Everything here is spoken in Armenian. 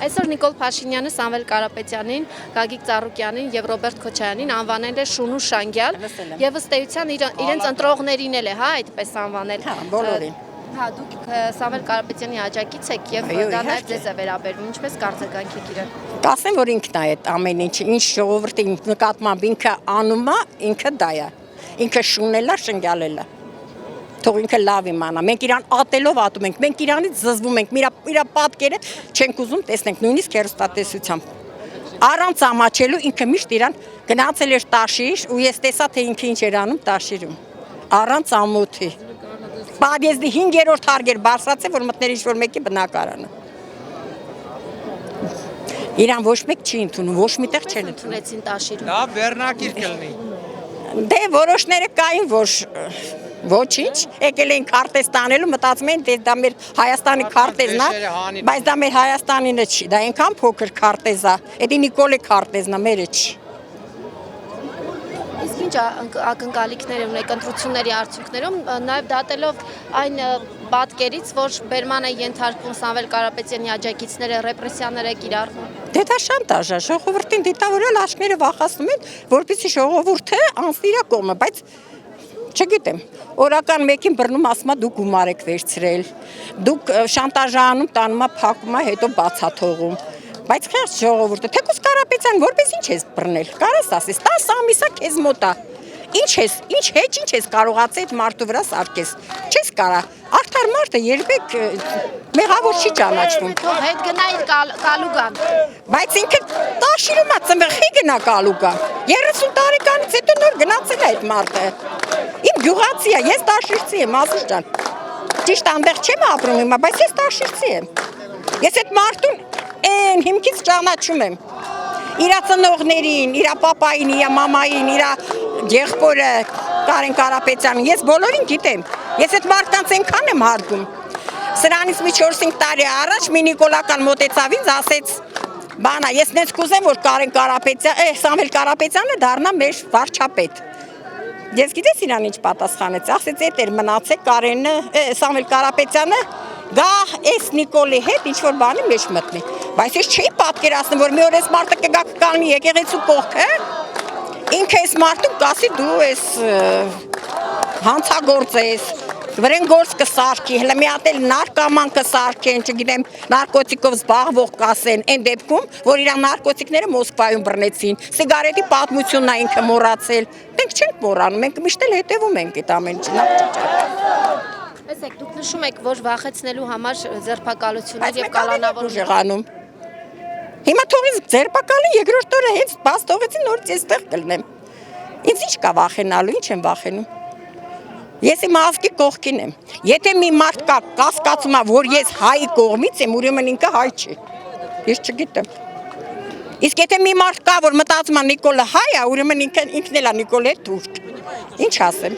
Այսօր Նիկոլ Փաշինյանը Սամվել Կարապետյանին, Գագիկ Ծառուկյանին եւ Ռոբերտ Քոչարյանին անվանել է շունու շանգյալ եւ ըստ էության իրենց ընտրողներին էլ է, հա, այդպես անվանել։ Հա, բոլորին։ Հա, դուք Սամվել Կարապետյանի աջակից եք եւ դա նաեւ ձեզ է վերաբերվում, ինչպես կարծեքանք եք իրեն։ Կասեմ, որ ինքն է այդ ամեն ինչ ժողովրդի նկատմամբ ինքը անում է, ինքը դա է։ Ինքը շունել է, շնգալել է։ Թող ինքը լավ իմանա։ Մենք իրան ատելով ատում ենք, մենք իրանից զզվում ենք, իր պատկերը չենք ուզում տեսնենք, նույնիսկ հեռուստատեսությամբ։ Առանց ամաչելու ինքը միշտ իրան գնացել էր Տաշիր ու ես տեսա թե ինքը ինչ էր անում Տաշիրում։ Առանց ամոթի։ Պադեզդի 5-րդ հարգեր բարձրացել, որ մտներ ինչ-որ մեկի բնակարանը։ Իրան ոչ մեկ չի ընդունում, ոչ միտեղ չեն ընդունեցին Տաշիրում։ Դա վերնակիր կլինի։ Դե որոշները կային, որ ոչինչ, եկել էին քարտեզ տանելու, մտածում էին, դա մեր Հայաստանի քարտեզն է, բայց դա մեր Հայաստանինը չի, դա այնքան փոքր քարտեզ է, էդի Նիկոլի քարտեզն է, մերը չի։ Իսկ ինչ ակնկալիքներ ունեք ընտրությունների արդյունքներում, նաև դատելով այն պատկերից, որ բերման է ենթարկվում Սամվել Կարապետյանի աջակիցները ռեպրեսիաներ է կիրառվում։ Դե դա շանտաժ է, ժողովրդին դիտավորել աչքները վախացնում են, որպեսզի ժողովուրդը անցնի իր կողմը, բայց չգիտեմ, օրական մեկին բռնում ասում է դուք գումար եք վերցրել, դուք շանտաժանում տանում է փակում է, հետո բացա թողում։ Բայց խեղճ ժողովուրդը, թեկուզ Կարապետյան, որպես ինչ ես բռնել, կարես ասես, 10 ամիսա քեզ մոտ է։ Ինչ ես կարողացել այդ մարդու վրա սարքես։ Չես կարա, արդար մարդը երբեք մեղավոր չի ճանաչվում։ Թող հետ գնա իր կալուգան։ Բայց ինքը Տաշիրում է ծնվի գնա կալուգան։ 30 տարեկանից հետո նոր գնացել է այդ մարդը։ Իմ գյուղացի է, ես Տաշիրցի եմ, Ազիզ ջան։ Ճիշտ այնտեղ չեմ ապրում հիմա, բայց ես Տաշիրցի եմ։ Ես այդ մարդուն այն հիմքից ճանաչում եմ։ Իրա ծնողներին, իրա պապային, իրա մամային, իրա եղբորը Կարեն Կարապետյանին, ես բոլորին գիտեմ։ Ես այդ մարդկանց այնքան եմ հարգում։ Սրանից մի 4-5 տարի առաջ մի նիկոլական մոտեցավ ինձ, ասեց. «Բանա, ես նենց կուզեմ, որ Կարեն Կարապետյան, Սամվել Կարապետյանը դառնա մեր վարչապետ»։ Ես գիտես իրան ինչ պատասխանեց, ասեց էդ էր մնացեք Կարենը, Սամվել Կարապետյանը գա այս Նիկոլի հետ ինչ-որ բանի մեջ մտնի, բայց ես չէի պատկերացնում, որ մի օր այս մարդը կգա կկանգնի եկեղեցու կողքը, ինքը այս մարդուն կասի դու ես հանցագործ ես, վրեն գործ կսարքի, հլը մի հատ էլ նարկաման կսարքեն, չգիտեմ, նարկոտիկով զբաղվող կասեն, այն դեպքում, որ իրան նարկոտիկները Մոսկվայում բռնեցին, սիգարետի պատմությունն է ինքը մոռացել, մենք չենք մոռանում, մենք միշտ էլ հետևում ենք այդ ամեն ինչին։ Տեսեք, դուք նշում եք, որ վախեցնելու համար ձերբակալություններ եւ կալանավորում։ Հիմա թողից ձերբակալի երկրորդ օրը հենց բաց թողեցին նորից այստեղ կլնեմ։ Ինձ ինչ կա վախենալու, ինչ եմ վախենում։ Ես իմ ազգի կողքին եմ։ Եթե մի մարդ կա կասկածում է, որ ես հայի կողմից եմ, ուրեմն ինքը հայ չի։ Ես չգիտեմ։ Իսկ եթե մի մարդ կա, որ մտածում է Նիկոլը հայ է, ուրեմն ինքն էլ է Նիկոլը թուրք։ Ինչ ասեմ։